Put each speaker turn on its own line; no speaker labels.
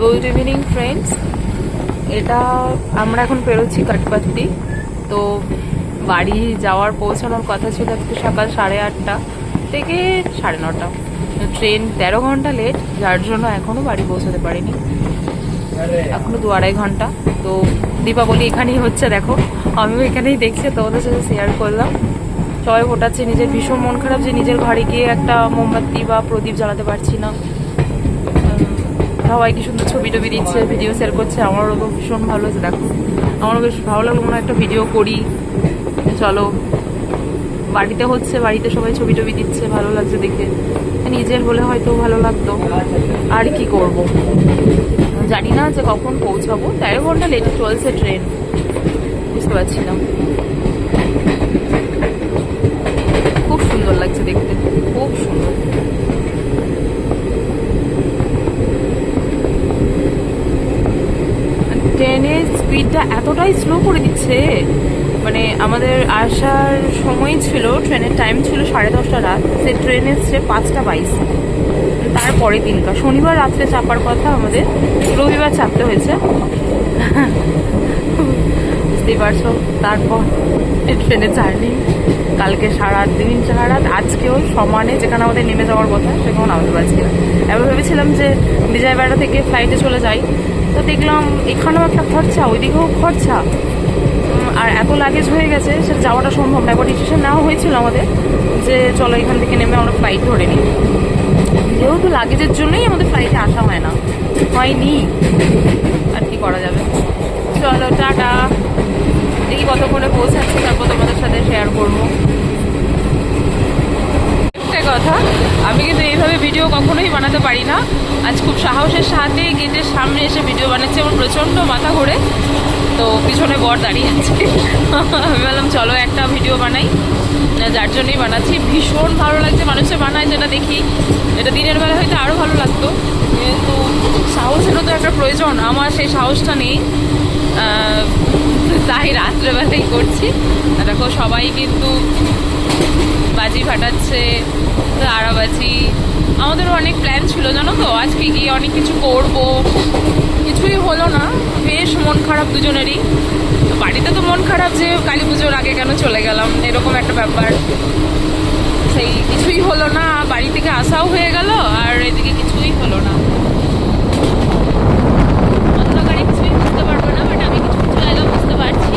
Good evening friends. এটা আমরা এখন পেরোচ্ছি কাঠপাত্তি। তো বাড়ি যাওয়ার পৌঁছানোর কথা ছিল আজকে সকাল 8:30 থেকে 9:30। ট্রেন 13 ঘন্টা লেট, যার জন্য এখনও বাড়ি পৌঁছাতে পারিনি, এখনও 2-2.5 ঘন্টা। তো দীপাবলি এখানেই হচ্ছে, দেখো আমিও এখানেই দেখছি, তোমাদের সাথে শেয়ার করলাম। সবাই ফোটাচ্ছে, নিজের ভীষণ মন খারাপ যে নিজের ঘরে গিয়ে একটা মোমবাতি বা প্রদীপ জ্বালাতে পারছি না। সবাই কি সুন্দর ছবি টবি দিচ্ছে, ভিডিও শেয়ার করছে, আমারও তো ভীষণ ভালো হচ্ছে। দেখো আমারও বেশ ভালো লাগলো, মনে হয় একটা ভিডিও করি। চলো, বাড়িতে হচ্ছে, বাড়িতে সবাই ছবি টবি দিচ্ছে, ভালো লাগছে দেখে। নিজের হলে হয়তো ভালো লাগতো, আর কি করব জানি না যে কখন পৌঁছাবো। 13 ঘন্টা লেটে চলছে ট্রেন, বুঝতে পারছি না। খুব সুন্দর লাগছে দেখতে, খুব সুন্দর। ট্রেনের স্পিডটা এতটাই স্লো করে দিচ্ছে, মানে আমাদের আসার সময় ছিল, ট্রেনের টাইম ছিল 10:30 রাত, সে ট্রেন এসছে 5:22। তারপরে দিনটা শনিবার রাত্রে চাপার কথা, আমাদের রবিবার চাপতে হয়েছে, বুঝতেই পারছো। তারপর ট্রেনের জার্নি কালকে সারাদিন সারা রাত, আজকেও সমানে যেখানে আমাদের নেমে যাওয়ার কথা সেখানেও নামতে পারছি না। এবার ভেবেছিলাম যে বিজয়বাড়া থেকে ফ্লাইটে চলে যাই, তো দেখলাম এখানেও একটা খরচা, ওইদিকেও খরচা, আর এত লাগেজ হয়ে গেছে সেটা যাওয়াটা সম্ভব না। একবার ডিসিশন নেওয়া হয়েছিল আমাদের যে চলো এখান থেকে নেমে আমরা ফ্লাইট ধরে নিই, যেহেতু লাগেজের জন্যই আমাদের ফ্লাইটে আসা হয়নি, আর কি করা যাবে। চলো টাটা, দেখি কতক্ষণে পৌঁছাচ্ছি, তারপর তোমাদের সাথে শেয়ার করবো। একটা কথা, আমি কিন্তু এইভাবে ভিডিও কখনোই বানাতে পারি না। আজ খুব সাহসের সাথে গেটের সামনে এসে ভিডিও বানাচ্ছি, আমার প্রচণ্ড মাথা ঘোরে। তো পিছনে বর দাঁড়িয়ে আছে, আমি বললাম চলো একটা ভিডিও বানাই, যার জন্যই বানাচ্ছি। ভীষণ ভালো লাগছে মানুষের বানায় যেটা দেখি, এটা দিনের বেলা হয়তো আরও ভালো লাগতো, কিন্তু সাহসেরও তো একটা প্রয়োজন, আমার সেই সাহসটা নেই, তাই রাত্রেবেলাই করছি। দেখো সবাই কিন্তু বাজি ফাটাচ্ছে, আড়াবাজি। আমাদেরও অনেক প্ল্যান ছিল জানো তো, আজকে গিয়ে অনেক কিছু করবো, কিছুই হলো না। বেশ মন খারাপ দুজনেরই। বাড়িতে তো মন খারাপ যে কালী পুজোর আগে কেন চলে গেলাম, এরকম একটা ব্যাপার। সেই কিছুই হলো না, বাড়ি থেকে আসাও হয়ে গেল, আর এদিকে কিছুই হলো না। অন্ধকারে কিছুই বুঝতে পারবো না, বাট আমি কিছু কিছু জায়গা বুঝতে পারছি।